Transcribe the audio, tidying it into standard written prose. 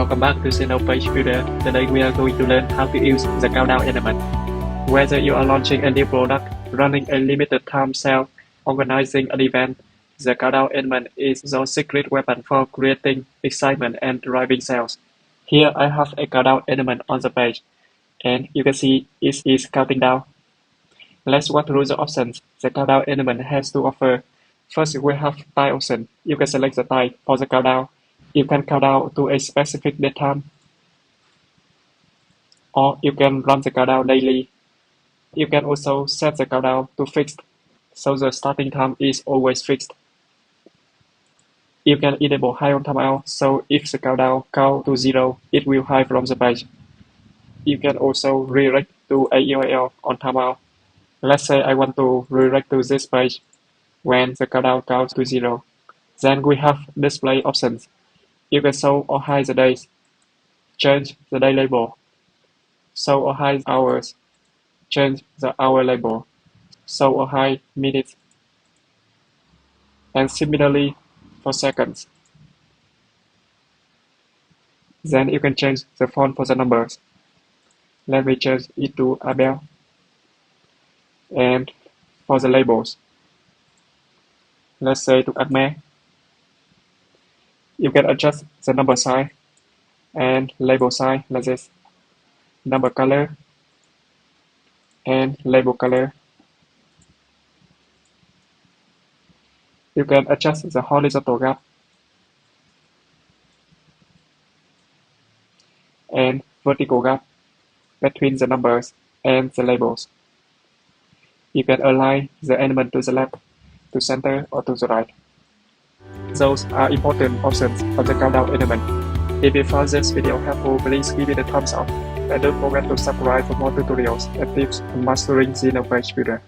welcome back to Zeno Page Builder. Today we are going to learn how to use the countdown element. Whether you are launching a new product, running a limited time sale, organizing an event, the countdown element is your secret weapon for creating excitement and driving sales. Here I have a countdown element on the page, and you can see it is counting down. Let's walk through the options the countdown element has to offer. First, we have time option. You can select the time for the countdown. You can count down to a specific date time, or you can run the countdown daily. You can also set the countdown to fixed, so the starting time is always fixed. You can enable hide on timeout, so if the countdown counts to 0, it will hide from the page. You can also redirect to a URL on timeout. Let's say I want to redirect to this page when the countdown counts to 0. Then we have display options. You can show or hide the days, change the day label, show or hide hours, change the hour label, show or hide minutes, and similarly for seconds. Then you can change the font for the numbers. Let me change it to Abel. And for the labels, let's say to Acme. You can adjust the number size and label size like this, number color and label color. You can adjust the horizontal gap and vertical gap between the numbers and the labels. You can align the element to the left, to center, or to the right. Those are important options on the countdown element. If you found this video helpful, please give it a thumbs up and don't forget to subscribe for more tutorials and tips on mastering Zeno Page Builder.